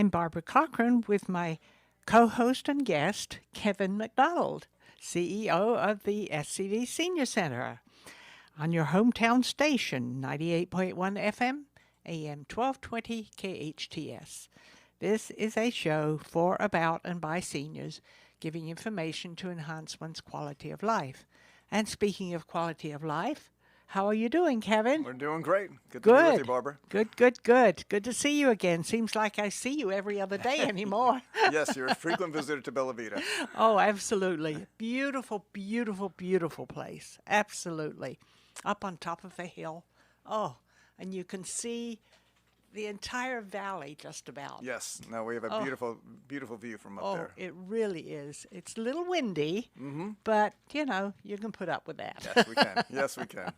I'm Barbara Cochran with my co-host and guest, Kevin MacDonald, CEO of the SCD Senior Center, on your hometown station, 98.1 FM, AM 1220 KHTS. This is a show for, about, and by seniors, giving information to enhance one's quality of life. And speaking of quality of life, how are you doing, Kevin? We're doing great. Good to be with you, Barbara. Good. Good to see you again. Seems like I see you every other day anymore. Yes, you're a frequent visitor to Bella Vita. Oh, absolutely. Beautiful, beautiful, beautiful place. Absolutely. Up on top of a hill. Oh, and you can see the entire valley just about. Yes. Now we have a beautiful, beautiful view from up there. Oh, it really is. It's a little windy, but, you know, you can put up with that. Yes, we can. Yes, we can.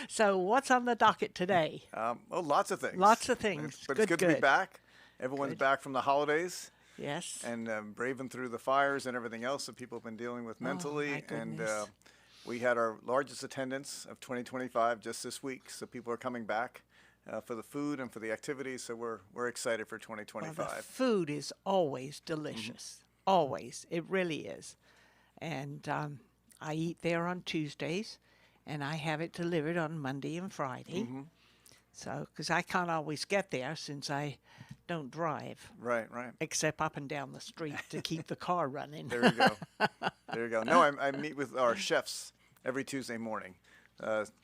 So what's on the docket today? Lots of things. Lots of things. But it's good to be back. Everyone's back from the holidays. Yes. And braving through the fires and everything else that people have been dealing with mentally. My And goodness. we had our largest attendance of 2025 just this week. So people are coming back for the food and for the activities. So we're excited for 2025. Well, the food is always delicious. Always. It really is. And I eat there on Tuesdays, and I have it delivered on Monday and Friday. So, because I can't always get there since I don't drive. Right. Except up and down the street to keep the car running. There you go. There you go. No, I meet with our chefs every Tuesday morning,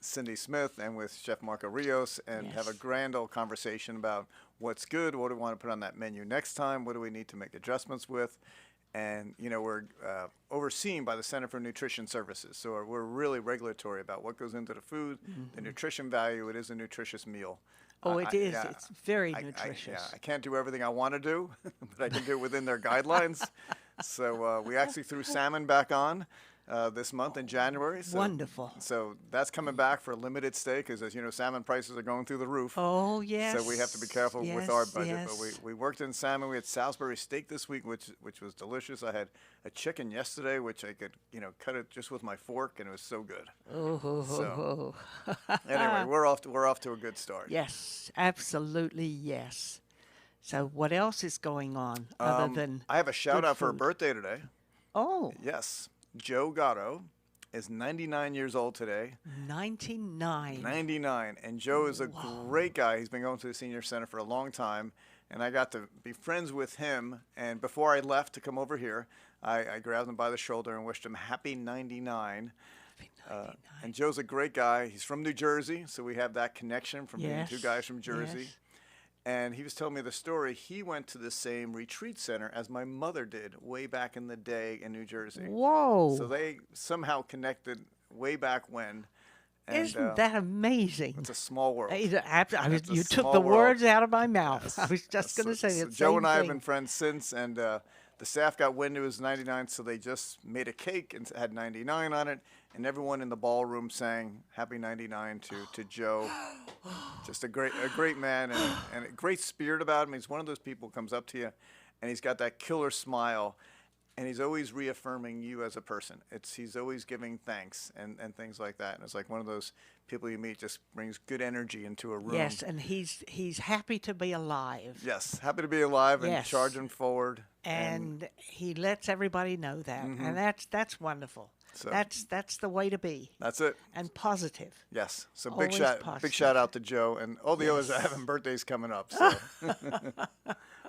Cindy Smith and with Chef Marco Rios, and have a grand old conversation about what's good, what do we want to put on that menu next time, what do we need to make adjustments with. And, you know, we're overseen by the Center for Nutrition Services. So we're really regulatory about what goes into the food, the nutrition value. It is a nutritious meal. Oh, it is. It's very nutritious. I can't do everything I want to do, but I can do it within their guidelines. So we actually threw salmon back on this month in January. So, Wonderful. So that's coming back for a limited stay because, as you know, salmon prices are going through the roof. Oh, yes. So we have to be careful with our budget. Yes. But we worked in salmon. We had Salisbury steak this week, which was delicious. I had a chicken yesterday, which I could, cut it just with my fork, and it was so good. So, anyway, we're off to a good start. Yes, absolutely yes. So what else is going on other than I have a shout out for a food? birthday today. Oh, Yes, Joe Gatto is 99 years old today. 99. 99, and Joe is a great guy. He's been going to the senior center for a long time, and I got to be friends with him. And before I left to come over here, I grabbed him by the shoulder and wished him happy 99. And Joe's a great guy. He's from New Jersey, so we have that connection from being two guys from Jersey. Yes. And he was telling me the story. He went to the same retreat center as my mother did way back in the day in New Jersey. Whoa. So they somehow connected way back when. And, Isn't that amazing? it's a small world. You a took small the world. words out of my mouth. I was just going to say So the Joe same and I have thing. been friends since, and the staff got wind it was 99, so they just made a cake and had 99 on it, and everyone in the ballroom sang "Happy 99" to Joe. Just a great man and a great spirit about him. He's one of those people who comes up to you, and he's got that killer smile, and he's always reaffirming you as a person. He's always giving thanks and things like that. And it's like one of those people you meet just brings good energy into a room. Yes, and he's happy to be alive. Yes, happy to be alive and Yes. charging forward. And he lets everybody know that. And that's wonderful. So- That's the way to be. That's it. And positive. Yes. So Always big positive. shout out to Joe and all the others that are having birthdays coming up. So we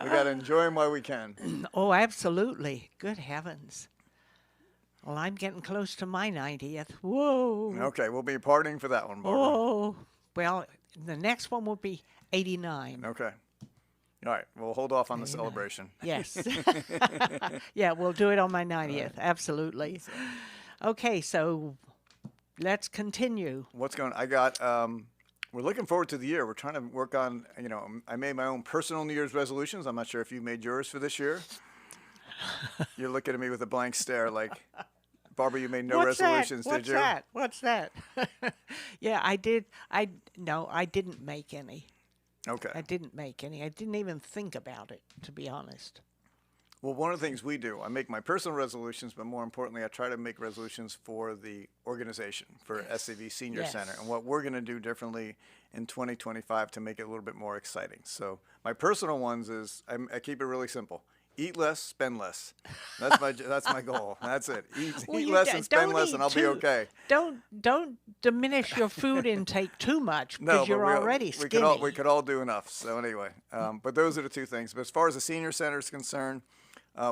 got to enjoy them while we can. Oh, absolutely. Good heavens. Well, I'm getting close to my 90th. Whoa. Okay, we'll be partying for that one, Barbara. Oh. Well, the next one will be 89. Okay. All right. We'll hold off on the celebration. Yes. Yeah, we'll do it on my 90th. Absolutely. Okay, so let's continue. What's going on? I got, we're looking forward to the year. We're trying to work on, I made my own personal New Year's resolutions. I'm not sure if you made yours for this year. You're looking at me with a blank stare like, Barbara, you made no resolutions, did you? What's that? Yeah, I did. No, I didn't make any. Okay. I didn't make any. I didn't even think about it, to be honest. Well, one of the things we do, I make my personal resolutions, but more importantly, I try to make resolutions for the organization, for SCV Senior Yes. Center. And what we're going to do differently in 2025 to make it a little bit more exciting. So my personal ones is I keep it really simple. Eat less, spend less. That's my goal. That's it. Eat less and spend less, and I'll be okay. Don't diminish your food intake too much No, because but you're already skinny. we could all do enough. So anyway, but those are the two things. But as far as the senior center is concerned,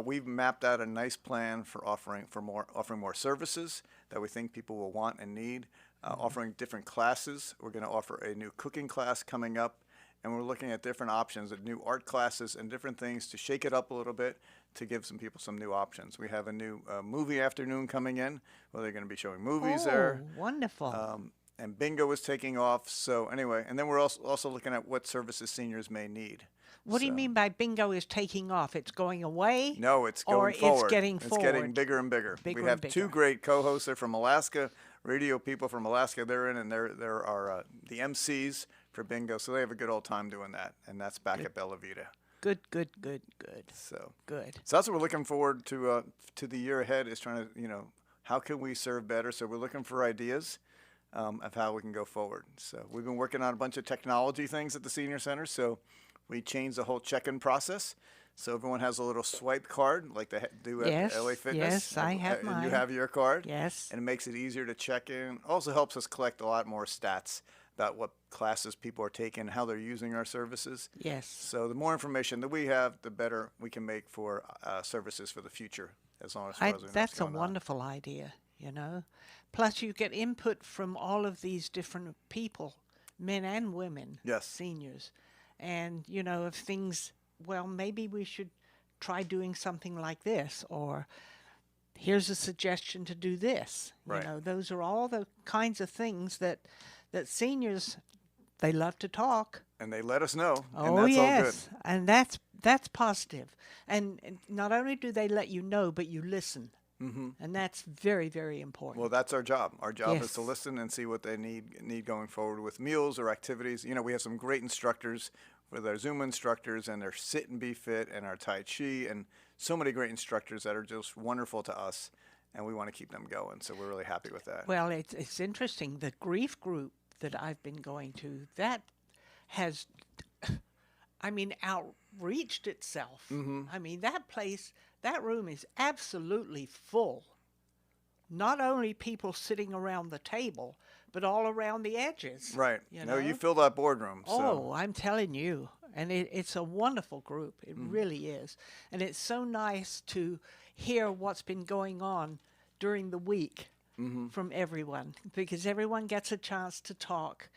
we've mapped out a nice plan for offering more services that we think people will want and need. Offering different classes. We're going to offer a new cooking class coming up. And we're looking at different options, of new art classes and different things to shake it up a little bit to give some people some new options. We have a new movie afternoon coming in where they're going to be showing movies there. Oh, wonderful. And bingo is taking off. So anyway, and then we're also looking at what services seniors may need. What do you mean by bingo is taking off? It's going away? No, it's going or forward. It's getting forward? It's getting bigger and bigger. We have two great co-hosts. They're from Alaska, radio people from Alaska. They're in, and they're our the MCs for bingo. So they have a good old time doing that, and that's back at Bella Vita. Good. So good. So that's what we're looking forward to the year ahead, is trying to, how can we serve better? So we're looking for ideas of how we can go forward. So we've been working on a bunch of technology things at the senior center. So we changed the whole check-in process. So everyone has a little swipe card like they do at LA Fitness. Yes, I have mine. And you have your card. Yes. And it makes it easier to check in. Also helps us collect a lot more stats about what classes people are taking, how they're using our services. Yes. So the more information that we have, the better we can make for services for the future, as long as we know what's That's a going on. wonderful idea, Plus you get input from all of these different people, men and women, Yes. seniors. And, if things, well, maybe we should try doing something like this, or here's a suggestion to do this. Right. Those are all the kinds of things that seniors, they love to talk. And they let us know, and Oh, that's yes. all good. And that's positive. And not only do they let you know, but you listen. Mm-hmm. And that's very, very important. Well, that's our job. Our job is Yes. to listen and see what they need going forward with meals or activities. We have some great instructors with our Zumba instructors and their Sit and Be Fit and our Tai Chi, and so many great instructors that are just wonderful to us, and we want to keep them going. So we're really happy with that. Well, it's interesting. The grief group that I've been going to, that has, outreached itself. Mm-hmm. That room is absolutely full. Not only people sitting around the table, but all around the edges. Right. You You fill that boardroom. Oh, I'm telling you. And it's a wonderful group. It really is. And it's so nice to hear what's been going on during the week from everyone, because everyone gets a chance to talk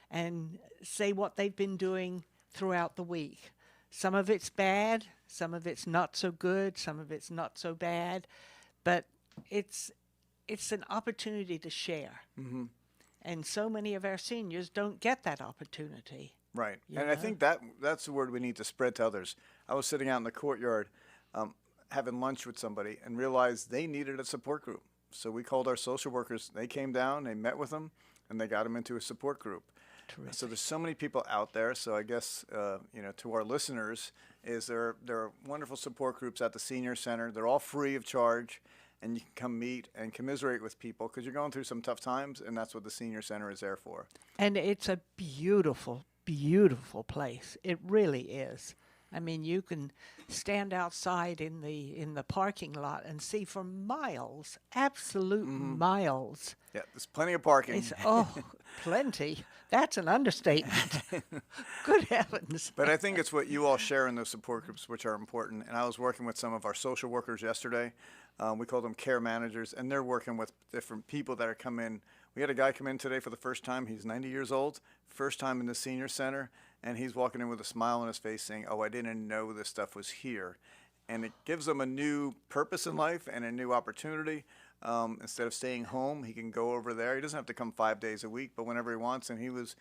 and say what they've been doing throughout the week. Some of it's bad, some of it's not so good, some of it's not so bad, but it's an opportunity to share. Mm-hmm. And so many of our seniors don't get that opportunity. Right. And I think that's the word we need to spread to others. I was sitting out in the courtyard having lunch with somebody and realized they needed a support group. So we called our social workers. They came down, they met with them, and they got them into a support group. Terrific. So there's so many people out there. So I guess, to our listeners, is there are wonderful support groups at the Senior Center. They're all free of charge, and you can come meet and commiserate with people because you're going through some tough times, and that's what the Senior Center is there for. And it's a beautiful, beautiful place. It really is. You can stand outside in the parking lot and see for miles, absolute miles. Yeah, there's plenty of parking. Plenty. That's an understatement. Good heavens. But I think it's what you all share in those support groups, which are important. And I was working with some of our social workers yesterday. We call them care managers, and they're working with different people that are come in. We had a guy come in today for the first time. He's 90 years old, first time in the senior center, and he's walking in with a smile on his face saying, "Oh, I didn't know this stuff was here." And it gives him a new purpose in life and a new opportunity. Instead of staying home, he can go over there. He doesn't have to come 5 days a week, but whenever he wants. And he was,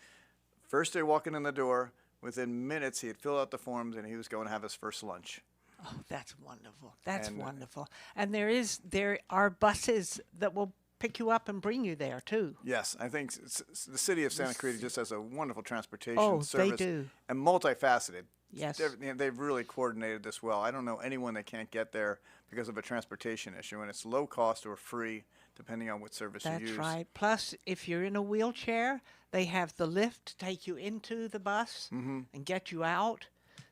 first day walking in the door, within minutes he had filled out the forms and he was going to have his first lunch. Oh, that's wonderful. That's wonderful. And there are buses that will pick you up and bring you there too. Yes, I think the city of Santa Clarita just has a wonderful transportation service. They do. And multifaceted. Yes. They've really coordinated this well. I don't know anyone that can't get there because of a transportation issue, and it's low cost or free depending on what service you use. That's right. Plus, if you're in a wheelchair, they have the lift to take you into the bus and get you out.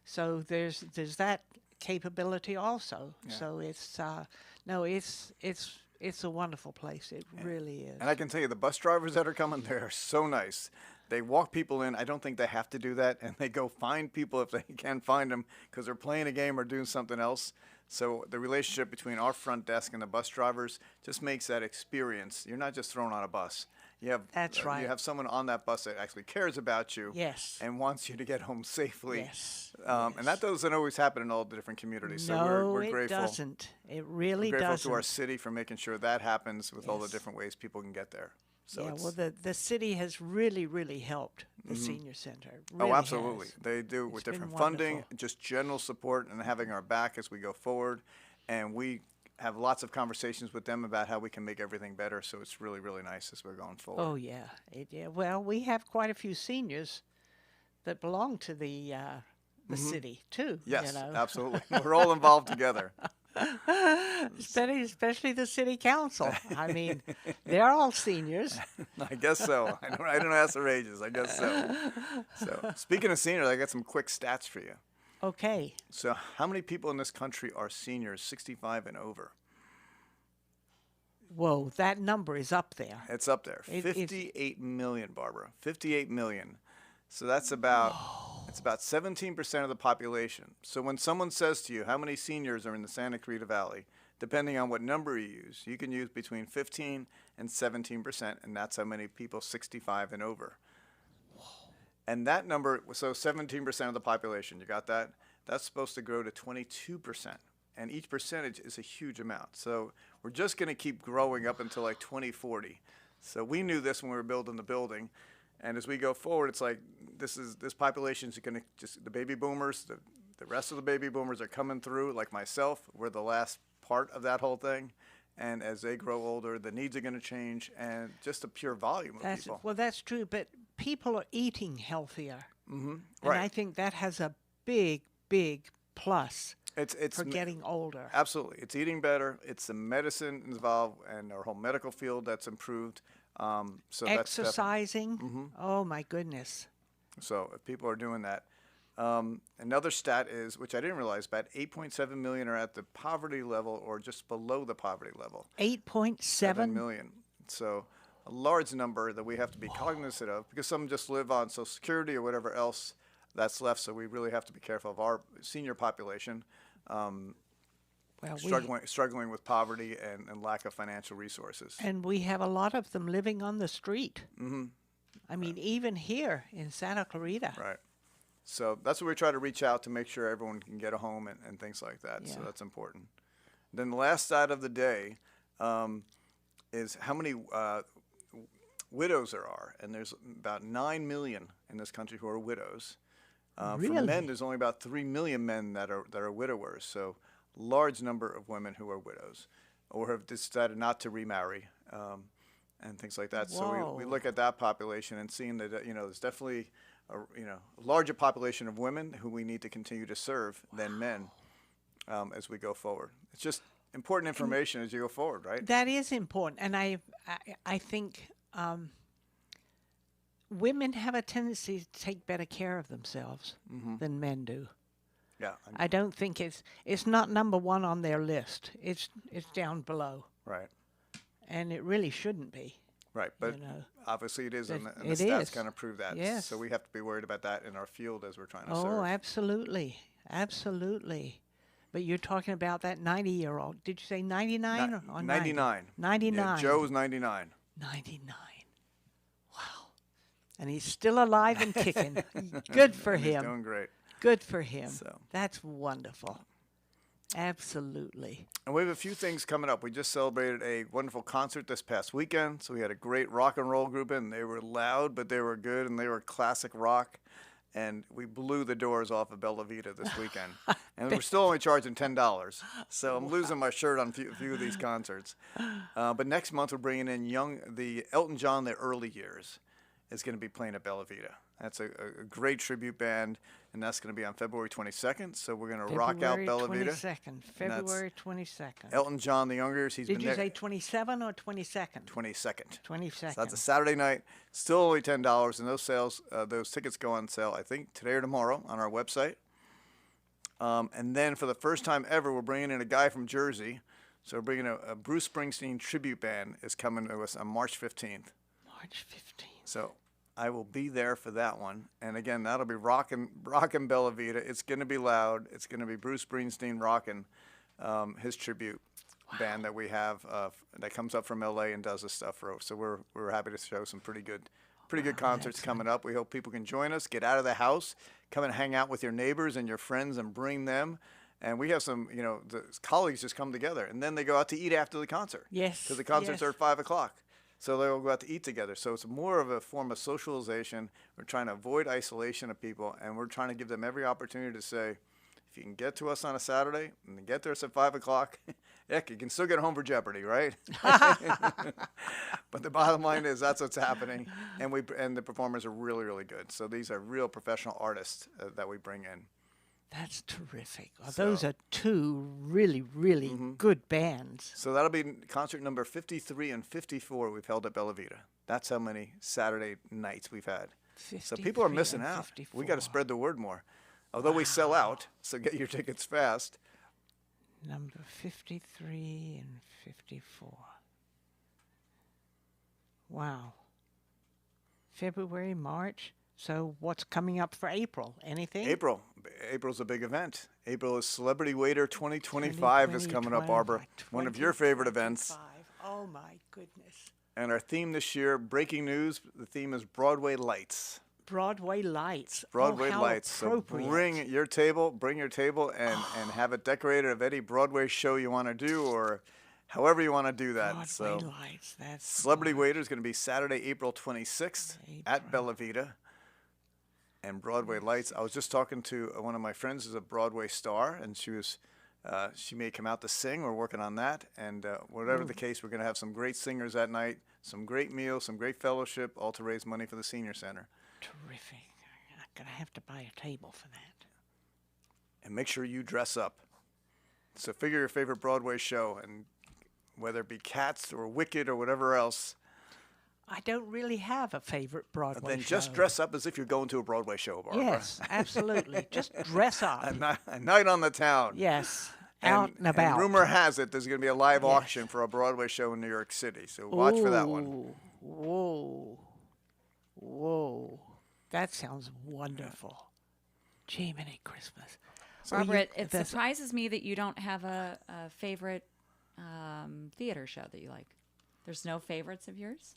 So there's that capability also. Yeah. So it's no, it's a wonderful place. It really is. And I can tell you, the bus drivers that are coming, they are so nice. They walk people in. I don't think they have to do that, and they go find people if they can find them because they're playing a game or doing something else. So the relationship between our front desk and the bus drivers just makes that experience. You're not just thrown on a bus. You have That's right. You have someone on that bus that actually cares about you. Yes. And wants you to get home safely. Yes. And that doesn't always happen in all the different communities. No, so we're grateful. it doesn't. It really We're grateful doesn't. to our city for making sure that happens with all the Yes. different ways people can get there. So Yeah, it's, well, the city has really helped the senior center. Really oh, absolutely. has. They do with It's been different funding, wonderful. just general support and having our back as we go forward. And we have lots of conversations with them about how we can make everything better. So it's really nice as we're going forward. Oh yeah, yeah. Well, we have quite a few seniors that belong to the city too. Yes, you know? absolutely. We're all involved together. especially the city council. I mean, they're all seniors. I guess so. I don't ask their ages. I guess so. So speaking of seniors, I got some quick stats for you. Okay. So how many people in this country are seniors 65 and over? Whoa, that number is up there. It's up there. It's 58 million, Barbara. 58 million. So that's about it's about 17% of the population. So when someone says to you, how many seniors are in the Santa Clarita Valley, depending on what number you use, you can use between 15 and 17%, and that's how many people 65 and over. And that number, so 17% of the population, you got that? That's supposed to grow to 22%. And each percentage is a huge amount. So we're just going to keep growing up until like 2040. So we knew this when we were building the building. And as we go forward, it's like this population is going to just, the baby boomers, the rest of the baby boomers are coming through, like myself. We're the last part of that whole thing. And as they grow older, the needs are going to change, and just the pure volume of people. Well, that's true, but people are eating healthier. And Right. I think that has a big plus It's for getting older. Absolutely. It's eating better. It's the medicine involved and our whole medical field that's improved. So that's Exercising. Oh, my goodness. so if people are doing that. Another stat is, which I didn't realize, about 8.7 million are at the poverty level or just below the poverty level. 8.7 million. So a large number that we have to be cognizant of because some just live on Social Security or whatever else that's left. So we really have to be careful of our senior population. Well, struggling with poverty and lack of financial resources. and we have a lot of them living on the street. I mean, even here in Santa Clarita. Right. So that's what we try to reach out to make sure everyone can get a home and things like that. So Yeah. that's important. Then the last side of the day is how many widows there are. And there's about 9 million in this country who are widows. For Really? men, there's only about 3 million men that are widowers. So large number of women who are widows or have decided not to remarry and things like that. So we Whoa. look at that population and seeing that, there's definitely a larger population of women who we need to continue to serve than men as we go forward. It's just important information as you go forward, right? That is important, and I think women have a tendency to take better care of themselves than men do. Yeah. I don't think it's not number one on their list. It's down below, Right. and it really shouldn't be. Right, but You know. obviously it is, and the It stats is. kind of prove that. Yes. So we have to be worried about that in our field as we're trying to Oh, serve. absolutely, absolutely. But you're talking about that 90-year-old. Did you say 99 or 90? 99. 99. Yeah, Joe's 99. 99. Wow. And he's still alive and kicking. Good for He's him. doing great. Good for him. So. That's wonderful. Absolutely. And we have a few things coming up. We just celebrated a wonderful concert this past weekend. So we had a great rock and roll group in. They were loud, but they were good, and they were classic rock. And we blew the doors off of Bella Vita this weekend. And we're still only charging $10. So I'm losing my shirt on a few of these concerts. But next month we're bringing in the Elton John, the early years, is going to be playing at Bella Vita. That's a great tribute band, and that's going to be on February 22nd. So we're going to rock out Bella Vita. February 22nd. Elton John, the younger, he's been there. Did you say 27 or 22nd? 22nd. 22nd. So that's a Saturday night. Still only $10, and those tickets go on sale, I think, today or tomorrow on our website. And then for the first time ever, we're bringing in a guy from Jersey. So we're bringing a Bruce Springsteen tribute band is coming to us on March 15th. March 15th. So I will be there for that one. And again, that'll be rockin' Bella Vita. It's going to be loud. It's going to be Bruce Springsteen rocking his tribute band that we have that comes up from LA and does this stuff for us. So we're happy to show some pretty good concerts coming up. We hope people can join us, get out of the house, come and hang out with your neighbors and your friends and bring them. And we have some, the colleagues just come together, and then they go out to eat after the concert. Yes. Because the concerts are at 5 o'clock. So they'll go out to eat together. So it's more of a form of socialization. We're trying to avoid isolation of people, and we're trying to give them every opportunity to say, if you can get to us on a Saturday and get to us at 5 o'clock, heck, you can still get home for Jeopardy, right? But the bottom line is that's what's happening, and the performers are really, really good. So these are real professional artists that we bring in. That's terrific. Well, those are two really, really good bands. So that'll be concert number 53 and 54 we've held at Bella Vita. That's how many Saturday nights we've had. So people are missing out. 54. We got to spread the word more. Although we sell out, so get your tickets fast. Number 53 and 54. Wow. February, March. So what's coming up for April? Anything? April's a big event. April is Celebrity Waiter 2025 is coming up, Barbara. One of your favorite events. Oh, my goodness. And our theme this year, breaking news, the theme is Broadway Lights. Broadway Lights. Broadway how Lights. So bring your table, and have it decorated of any Broadway show you want to do, or however you want to do that. Broadway Lights. That's Celebrity Waiter is going to be Saturday, April 26th at Bella Vita. And Broadway Lights. I was just talking to one of my friends who's a Broadway star, and she may come out to sing. We're working on that. And whatever the case, we're going to have some great singers that night, some great meals, some great fellowship, all to raise money for the Senior Center. Terrific. I'm going to have to buy a table for that. And make sure you dress up. So figure your favorite Broadway show, and whether it be Cats or Wicked or whatever else. I don't really have a favorite Broadway show. Then just dress up as if you're going to a Broadway show, Barbara. Yes, absolutely. Just dress up. A night on the town. Yes, out and about. And rumor has it there's going to be a live auction for a Broadway show in New York City, so watch for that one. Whoa. That sounds wonderful. Jiminy Christmas. So Barbara, it surprises me that you don't have a favorite theater show that you like. There's no favorites of yours?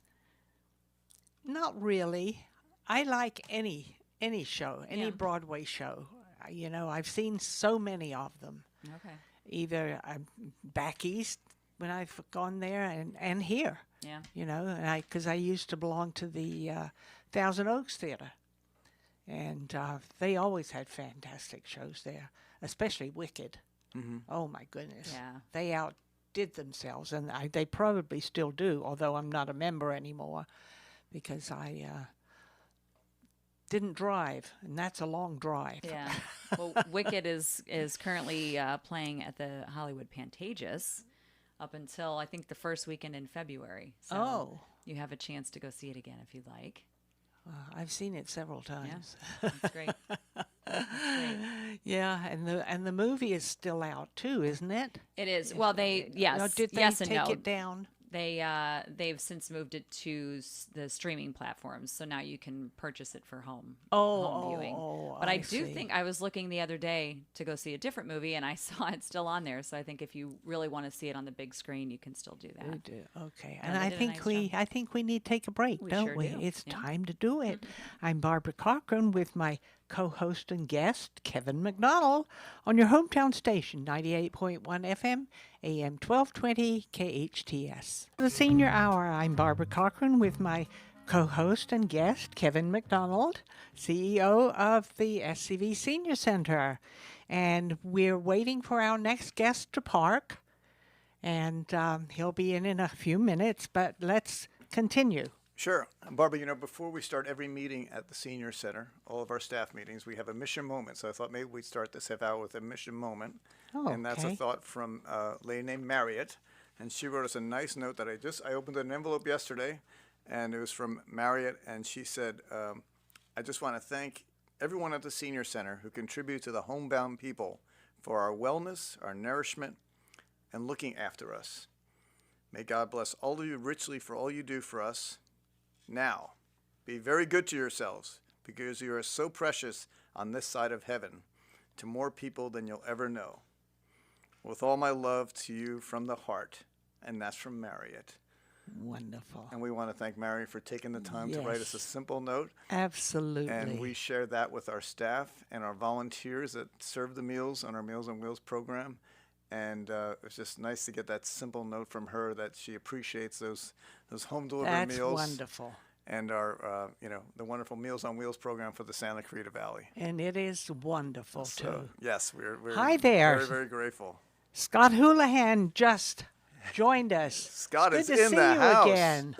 Not really. I like any show, any Broadway show. I've seen so many of them. Okay. Either back east when I've gone there and here. Yeah. And because I used to belong to the Thousand Oaks Theater. And they always had fantastic shows there, especially Wicked. Mm-hmm. Oh, my goodness. Yeah. They outdid themselves, and they probably still do, although I'm not a member anymore because I didn't drive, and that's a long drive. Yeah. Well, Wicked is currently playing at the Hollywood Pantages up until, I think, the first weekend in February. So you have a chance to go see it again if you'd like. I've seen it several times. Yeah, that's great. That's great. Yeah, and the movie is still out too, isn't it? It is. Well, did they take it down? They've since moved it to the streaming platforms, so now you can purchase it for home viewing. But I do think I was looking the other day to go see a different movie, and I saw it still on there. So I think if you really want to see it on the big screen, you can still do that. We do. Okay, and I think we need to take a break, don't we? It's time to do it. I'm Barbara Cochran with my co-host and guest, Kevin MacDonald, on your hometown station, 98.1 FM, AM 1220, KHTS. The Senior Hour, I'm Barbara Cochran with my co-host and guest, Kevin MacDonald, CEO of the SCV Senior Center. And we're waiting for our next guest to park, and he'll be in a few minutes, but let's continue. Sure. Barbara, before we start every meeting at the Senior Center, all of our staff meetings, we have a mission moment. So I thought maybe we'd start this half hour with a mission moment. Oh, And that's a okay. thought from a lady named Marriott. And she wrote us a nice note that I opened an envelope yesterday, and it was from Marriott. And she said, I just want to thank everyone at the Senior Center who contribute to the homebound people for our wellness, our nourishment, and looking after us. May God bless all of you richly for all you do for us. Now, be very good to yourselves, because you are so precious on this side of heaven to more people than you'll ever know. With all my love to you from the heart. And that's from Marriott. Wonderful. And we want to thank Marriott for taking the time to write us a Yes. simple note. Absolutely. And we share that with our staff and our volunteers that serve the meals on our Meals on Wheels program. And it's just nice to get that simple note from her that she appreciates those home delivery meals. That's wonderful. And our, the wonderful Meals on Wheels program for the Santa Clarita Valley. And it is wonderful, So, too. yes, we're Hi there. very, very grateful. Scott Houlihan just joined us. Scott It's is good to in see the you house. again.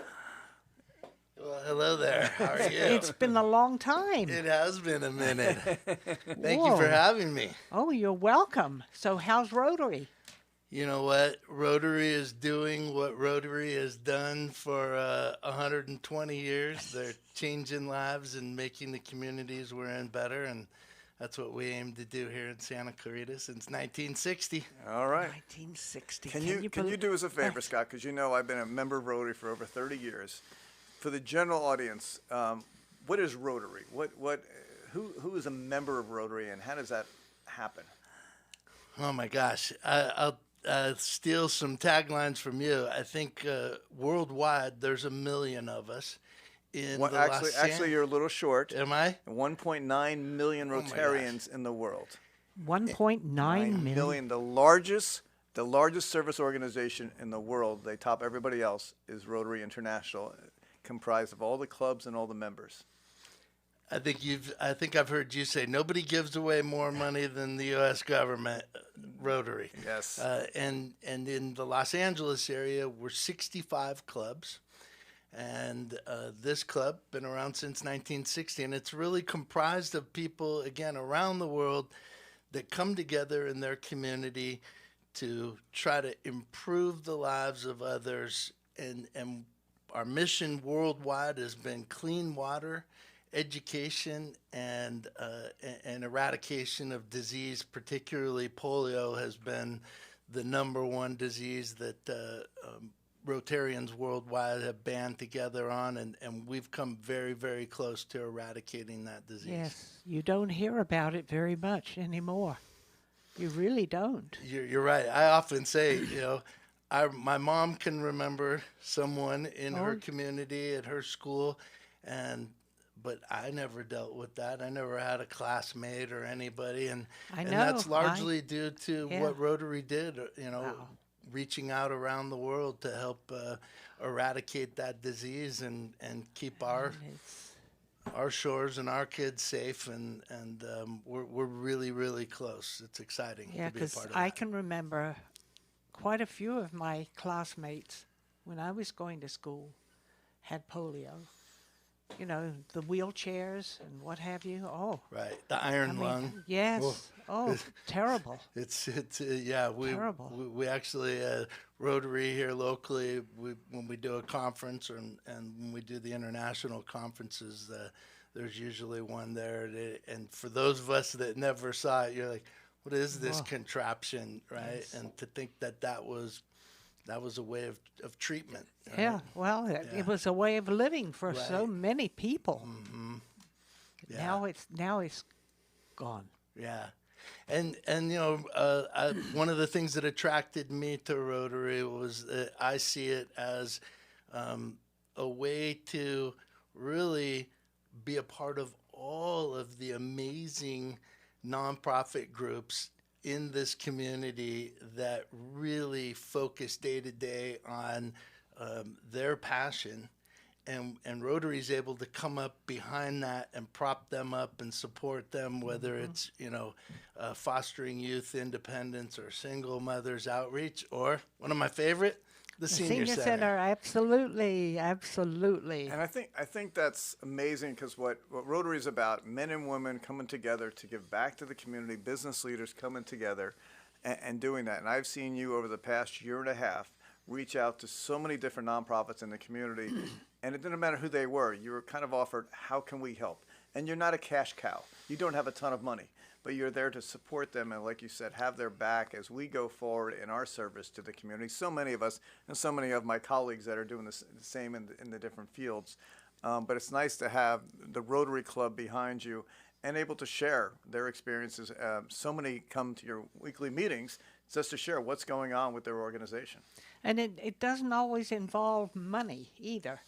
Well, hello there. How are you? It's been a long time. It has been a minute. Thank you Whoa. for having me. Oh, you're welcome. So how's Rotary? You know what? Rotary is doing what Rotary has done for 120 years. They're changing lives and making the communities we're in better, and that's what we aim to do here in Santa Clarita since 1960. All right. 1960. Can you do us a favor, Scott? Because I've been a member of Rotary for over 30 years. For the general audience, what is Rotary? Who is a member of Rotary, and how does that happen? Oh my gosh. I'll steal some taglines from you. I think worldwide there's 1 million of us. Actually, you're a little short. Am I? 1.9 million my Rotarians in the world. 1.9 9 million. The largest service organization in the world, they top everybody else, is Rotary International, comprised of all the clubs and all the members. I think I've heard you say nobody gives away more money than the U.S. government, Rotary. Yes. And in the Los Angeles area, we're 65 clubs. And this club been around since 1960, and it's really comprised of people, again, around the world that come together in their community to try to improve the lives of others. And our mission worldwide has been clean water, education, and eradication of disease, particularly polio, has been the #1 disease that Rotarians worldwide have band together on, and we've come very, very close to eradicating that disease. Yes, you don't hear about it very much anymore. You really don't. You're right. I often say, my mom can remember someone in her community at her school, but I never dealt with that. I never had a classmate or anybody, and that's largely due to what Rotary did. Reaching out around the world to help eradicate that disease and keep our shores and our kids safe, and we're really, really close. It's exciting to be a because part of I that. can remember quite a few of my classmates when I was going to school had polio. The wheelchairs and what have you. Oh, Right, the iron lung. yes. Oh, terrible. It's Terrible. we actually Rotary here locally, when we do a conference and when we do the international conferences, there's usually one there. And for those of us that never saw it, you're like, what is this contraption, right? Yes. And to think that was a way of treatment. Right? Yeah, well, it was a way of living for so Right. many people. Mm-hmm. Yeah. Now it's gone. Yeah. And one of the things that attracted me to Rotary was that I see it as a way to really be a part of all of the amazing nonprofit groups in this community that really focus day to day on their passion. And Rotary is able to come up behind that and prop them up and support them, whether it's, fostering youth independence or single mothers outreach, or one of my favorite, the senior center. Absolutely, absolutely. And I think that's amazing because what Rotary is about, men and women coming together to give back to the community, business leaders coming together and doing that. And I've seen you over the past year and a half reach out to so many different nonprofits in the community, and it didn't matter who they were. You were kind of offered, how can we help? And you're not a cash cow. You don't have a ton of money, but you're there to support them and, like you said, have their back as we go forward in our service to the community. So many of us and so many of my colleagues that are doing the same in the different fields. But it's nice to have the Rotary Club behind you and able to share their experiences. So many come to your weekly meetings just to share what's going on with their organization. And it doesn't always involve money either.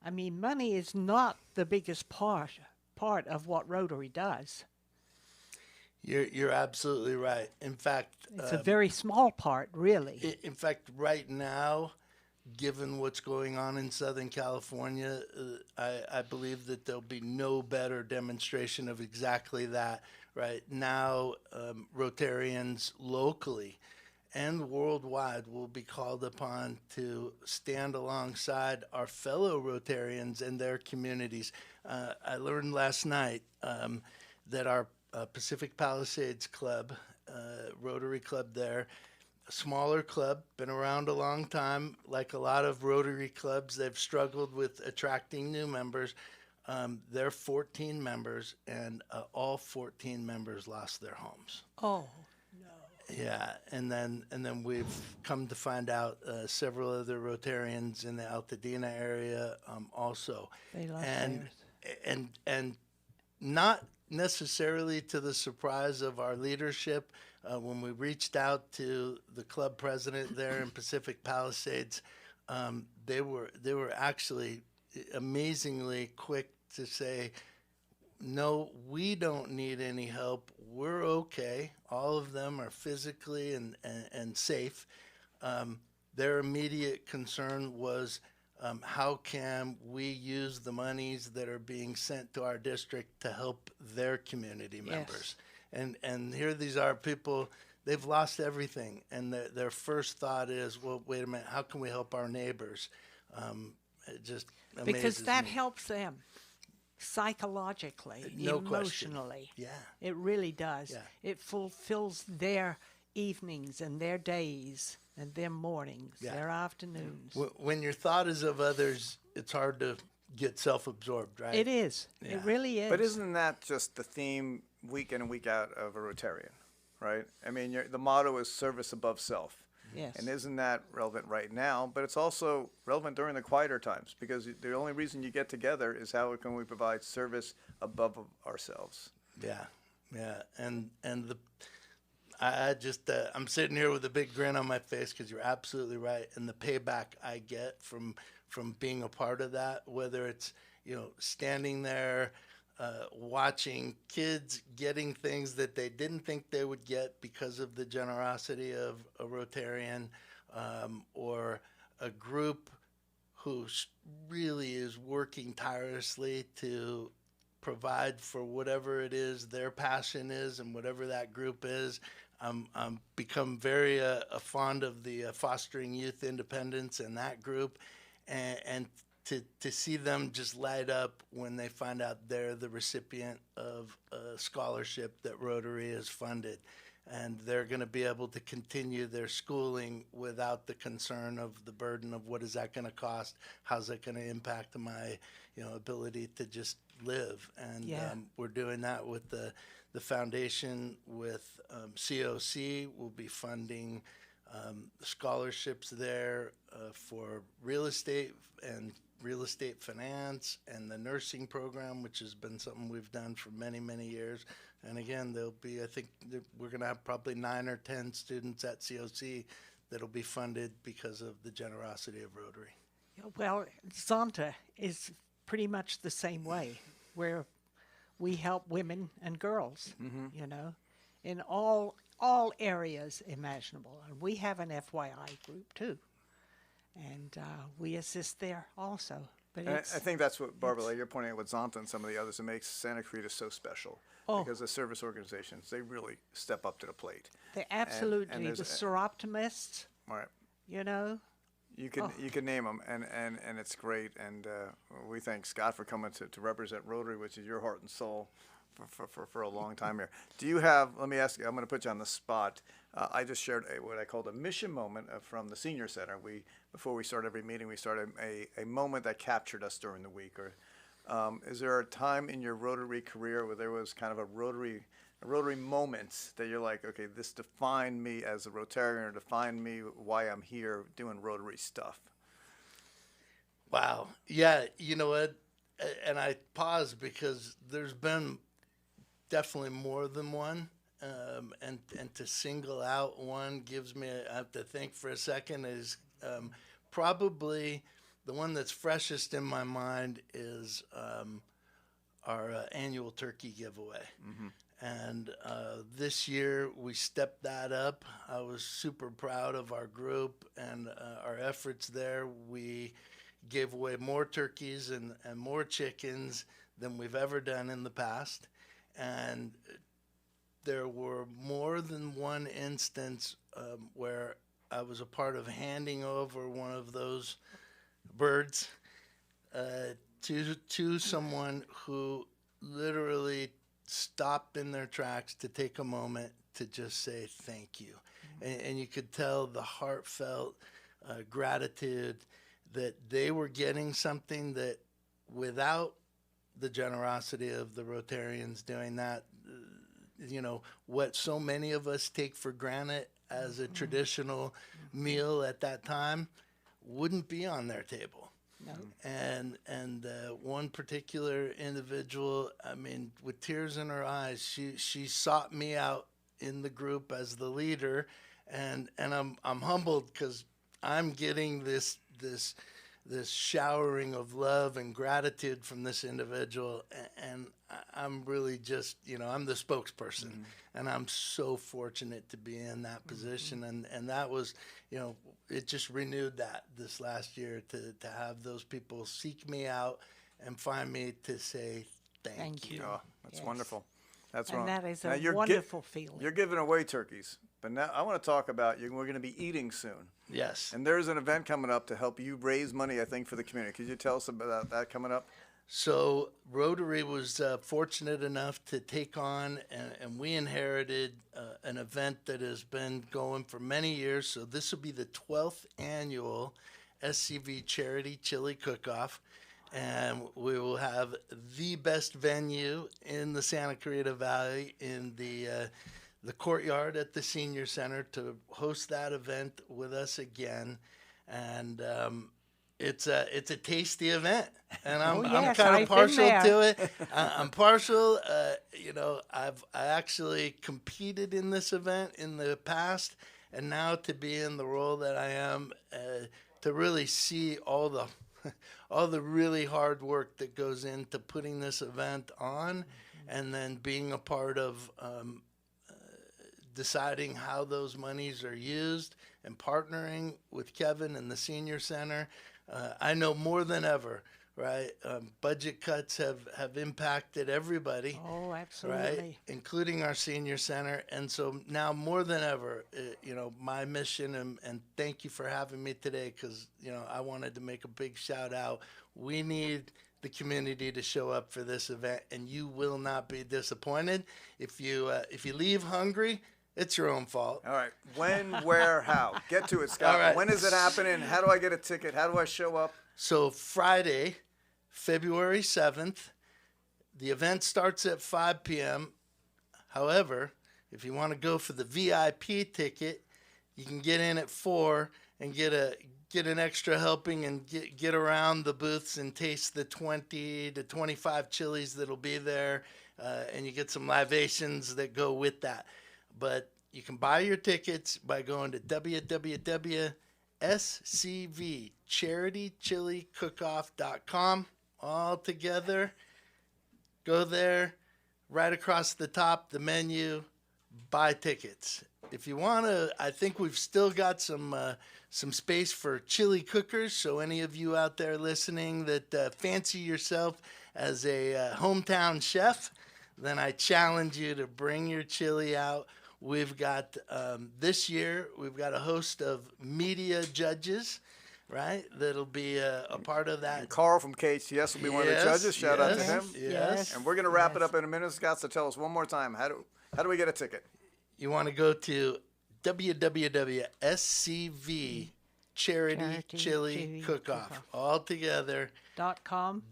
I mean, money is not the biggest part of what Rotary does. You're absolutely right. In fact, it's a very small part, really. In fact, right now, given what's going on in Southern California, I believe that there'll be no better demonstration of exactly that. Right now, Rotarians locally and worldwide will be called upon to stand alongside our fellow Rotarians and their communities. I learned last night that our Pacific Palisades Club, Rotary Club there, a smaller club, been around a long time. Like a lot of Rotary clubs, they've struggled with attracting new members. They're 14 members, and all 14 members lost their homes. Oh. Yeah, and then we've come to find out several other Rotarians in the Altadena area also. They lost theirs. And not necessarily to the surprise of our leadership, when we reached out to the club president there in Pacific Palisades, they were actually amazingly quick to say, no, we don't need any help. We're okay. All of them are physically and safe. Their immediate concern was, how can we use the monies that are being sent to our district to help their community members? Yes. And here these are people, they've lost everything. And their first thought is, well, wait a minute, how can we help our neighbors? It just amazes because that me. helps them. Psychologically, no emotionally. Question. Yeah. It really does. Yeah. It fulfills their evenings and their days and their mornings, their afternoons. When your thought is of others, it's hard to get self-absorbed, right? It is. Yeah. It really is. But isn't that just the theme week in and week out of a Rotarian, right? I mean, the motto is service above self. Yes. And isn't that relevant right now? But it's also relevant during the quieter times, because the only reason you get together is how can we provide service above ourselves. Yeah, yeah. And I just I'm sitting here with a big grin on my face because you're absolutely right. And the payback I get from being a part of that, whether it's standing there, watching kids getting things that they didn't think they would get because of the generosity of a Rotarian, or a group who really is working tirelessly to provide for whatever it is their passion is and whatever that group is. I'm become very fond of the fostering youth independence and that group, and to see them just light up when they find out they're the recipient of a scholarship that Rotary has funded, and they're going to be able to continue their schooling without the concern of the burden of what is that going to cost, how's that going to impact my ability to just live. And we're doing that with the foundation, with COC. We'll be funding scholarships there for real estate and real estate finance and the nursing program, which has been something we've done for many, many years. And again, I think we're going to have probably 9 or 10 students at COC that'll be funded because of the generosity of Rotary. Well, Santa is pretty much the same way, where we help women and girls, in all areas imaginable. And we have an FYI group too. And we assist there also. But I think that's what, Barbara, like you're pointing out with Zonta and some of the others, it makes Santa Clarita so special. Because the service organizations, they really step up to the plate. They absolutely, the Seroptimists, right. You can name them, and it's great. And we thank Scott for coming to represent Rotary, which is your heart and soul, for a long time here. Do you have? Let me ask you. I'm going to put you on the spot. I just shared what I called a mission moment from the Senior Center. Before we start every meeting, we start a moment that captured us during the week. Or is there a time in your Rotary career where there was kind of a Rotary moment that you're like, okay, this defined me as a Rotarian, or defined me why I'm here doing Rotary stuff? Wow. Yeah, you know what? And I paused because there's been definitely more than one. And to single out one gives me, I have to think for a second, is probably the one that's freshest in my mind is our annual turkey giveaway. Mm-hmm. And this year we stepped that up. I was super proud of our group and our efforts there. We gave away more turkeys and more chickens than we've ever done in the past. And there were more than one instance where I was a part of handing over one of those birds to someone who literally stopped in their tracks to take a moment to just say thank you. And you could tell the heartfelt gratitude that they were getting something that without the generosity of the Rotarians doing that, what so many of us take for granted as a traditional meal at that time wouldn't be on their table. No. And one particular individual, I mean, with tears in her eyes, she sought me out in the group as the leader, and I'm humbled because I'm getting this showering of love and gratitude from this individual, and I'm really just, I'm the spokesperson, and I'm so fortunate to be in that position, and that was, it just renewed that this last year to have those people seek me out and find me to say thank you. Oh, that's wonderful. That's and wrong. That is a wonderful feeling. You're giving away turkeys, but now I want to talk about we're going to be eating soon. Yes. And there's an event coming up to help you raise money, I think, for the community. Could you tell us about that coming up? So Rotary was fortunate enough to take on, and we inherited an event that has been going for many years. So this will be the 12th annual SCV Charity Chili Cook-Off. And we will have the best venue in the Santa Clarita Valley in the courtyard at the Senior Center to host that event with us again. And it's a tasty event, and I'm kind of partial to it. I'm partial. I actually competed in this event in the past, and now to be in the role that I am, to really see all the really hard work that goes into putting this event on, and then being a part of deciding how those monies are used and partnering with Kevin and the Senior Center. I know more than ever, right? Budget cuts have impacted everybody. Oh, absolutely. Right? Including our Senior Center. And so now more than ever, my mission, and thank you for having me today, because, I wanted to make a big shout out. We need the community to show up for this event, and you will not be disappointed. If you leave hungry, it's your own fault. All right. When, where, how? Get to it, Scott. All right. When is it happening? How do I get a ticket? How do I show up? So Friday, February 7th, the event starts at 5 p.m. However, if you want to go for the VIP ticket, you can get in at 4 and get an extra helping and get around the booths and taste the 20 to 25 chilies that'll be there, and you get some libations that go with that. But you can buy your tickets by going to www.scvcharitychiliCookoff.com. All together. Go there. Right across the top, the menu. Buy tickets. If you want to, I think we've still got some space for chili cookers. So any of you out there listening that fancy yourself as a hometown chef, then I challenge you to bring your chili out. We've got, this year, we've got a host of media judges right? That'll be a part of that. And Carl from KHTS will be one of the judges. Shout out to him. Yes. And we're going to wrap it up in a minute, Scott. So tell us one more time, how do we get a ticket? You want to go to www.scv Charity Chili Cook-Off all together .com.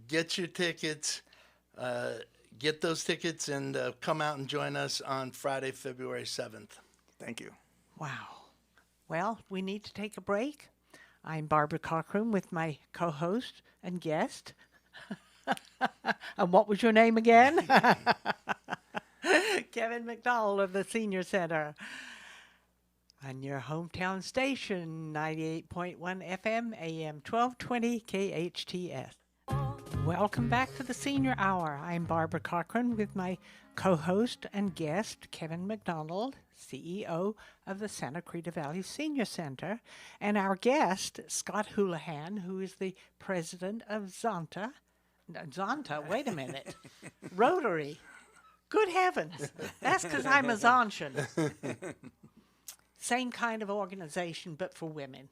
Get your tickets. Get those tickets and come out and join us on Friday, February 7th. Thank you. Wow. Well, we need to take a break. I'm Barbara Cochran with my co-host and guest. And what was your name again? Kevin MacDonald of the Senior Center. On your hometown station, 98.1 FM, AM 1220, KHTS. Welcome back to the Senior Hour. I'm Barbara Cochran with my co-host and guest, Kevin MacDonald, CEO of the Santa Clarita Valley Senior Center, and our guest, Scott Houlihan, who is the president of Zonta. Wait a minute. Rotary. Good heavens. That's because I'm a Zontian. Same kind of organization, but for women.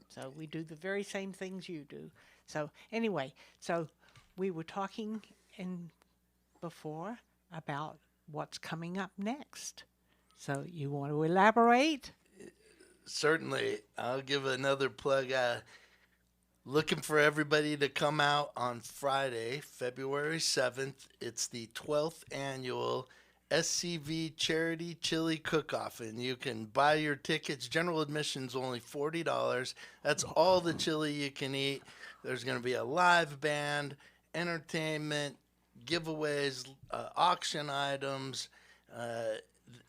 So we do the very same things you do. So anyway, we were talking before about what's coming up next. So you want to elaborate? Certainly. I'll give another plug. Looking for everybody to come out on Friday, February 7th. It's the 12th annual SCV Charity Chili Cook-Off, and you can buy your tickets. General admission's only $40. That's all the chili you can eat. There's going to be a live band, entertainment, giveaways, auction items.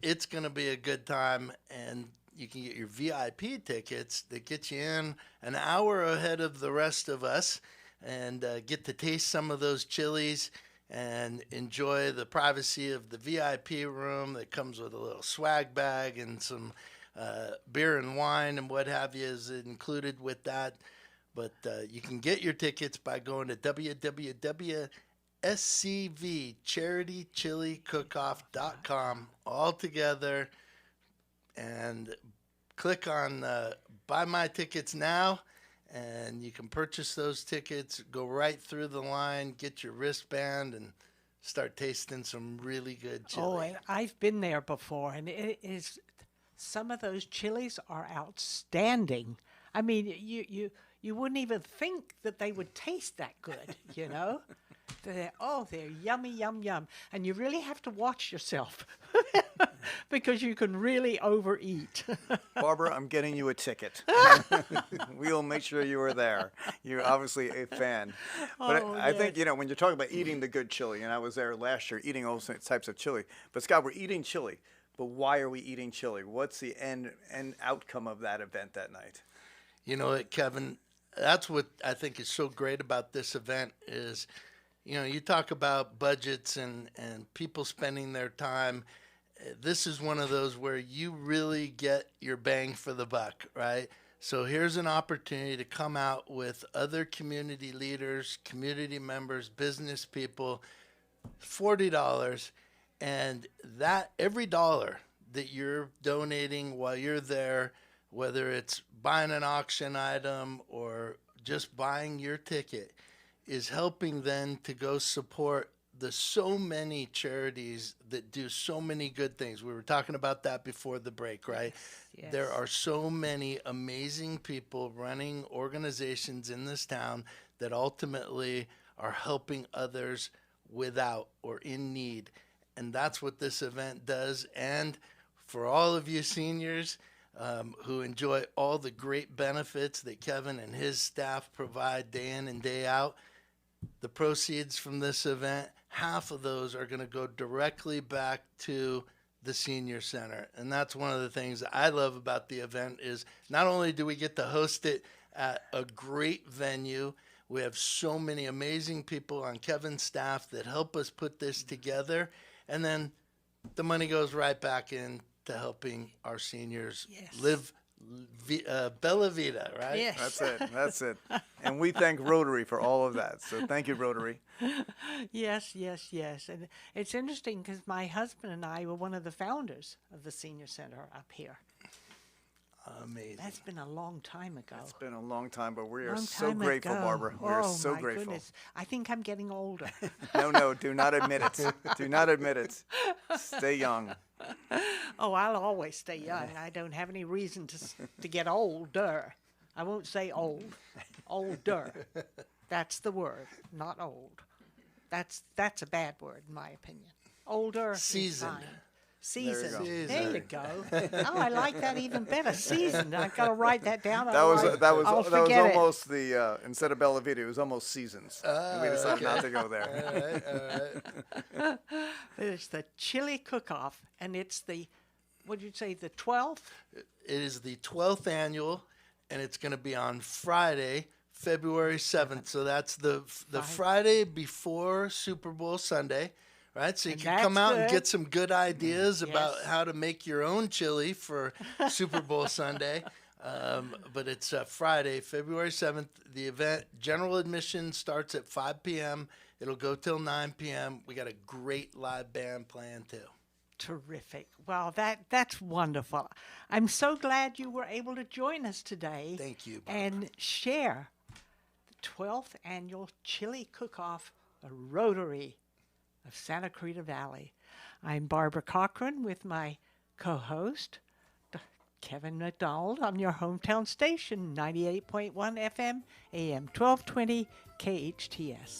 It's going to be a good time, and you can get your VIP tickets that get you in an hour ahead of the rest of us and get to taste some of those chilies and enjoy the privacy of the VIP room that comes with a little swag bag and some beer and wine and what have you is included with that. But you can get your tickets by going to www.scvcharitychilicook-off.com all together and click on Buy My Tickets Now, and you can purchase those tickets, go right through the line, get your wristband, and start tasting some really good chili. Oh, and I've been there before, and it is, some of those chilies are outstanding. I mean, you wouldn't even think that they would taste that good, you know? They're yummy, yum, yum. And you really have to watch yourself because you can really overeat. Barbara, I'm getting you a ticket. We'll make sure you are there. You're obviously a fan. But I think, when you're talking about eating the good chili, and I was there last year eating all types of chili. But Scott, we're eating chili. But why are we eating chili? What's the end outcome of that event that night? You know what, Kevin? That's what I think is so great about this event is, you talk about budgets and people spending their time. This is one of those where you really get your bang for the buck, right? So here's an opportunity to come out with other community leaders, community members, business people, $40, and that every dollar that you're donating while you're there, whether it's buying an auction item or just buying your ticket, is helping then to go support the so many charities that do so many good things. We were talking about that before the break, right? Yes. There are so many amazing people running organizations in this town that ultimately are helping others without or in need. And that's what this event does. And for all of you seniors who enjoy all the great benefits that Kevin and his staff provide day in and day out, the proceeds from this event, half of those are going to go directly back to the Senior Center. And that's one of the things I love about the event is not only do we get to host it at a great venue, we have so many amazing people on Kevin's staff that help us put this together. And then the money goes right back into helping our seniors live Bella Vita, right? Yes. That's it. And we thank Rotary for all of that. So thank you, Rotary. Yes. And it's interesting because my husband and I were one of the founders of the Senior Center up here. Amazing. That's been a long time ago. It's been a long time, but we are Long so time grateful, ago. Barbara. We are Oh, so my grateful. goodness. I think I'm getting older. No, do not admit it. Do not admit it. Stay young. Oh, I'll always stay young. I don't have any reason to get older. I won't say old. Older. That's the word, not old. That's a bad word in my opinion. Older Seasoned. is fine. Seasoned. go. There you go. Oh, I like that even better. Seasoned. I've got to write that down. That was I'll forget it. almost the instead of Bella Vita, it was almost Seasons. And we decided not to go there. All right. It's the chili cook-off, and it's the, what did you say, the 12th? It is the 12th annual, and it's going to be on Friday, February 7th. So that's the Friday before Super Bowl Sunday, right? So you And can come out and that's get some good ideas about Yes. how to make your own chili for Super Bowl Sunday. But it's Friday, February 7th. The event, general admission starts at 5 p.m. It'll go till 9 p.m. We got a great live band playing too. Terrific. Well, that's wonderful. I'm so glad you were able to join us today. Thank you, Barbara. And share the 12th annual Chili Cook-Off Rotary of Santa Clarita Valley. I'm Barbara Cochran with my co-host, Kevin MacDonald, on your hometown station, 98.1 FM, AM 1220, KHTS.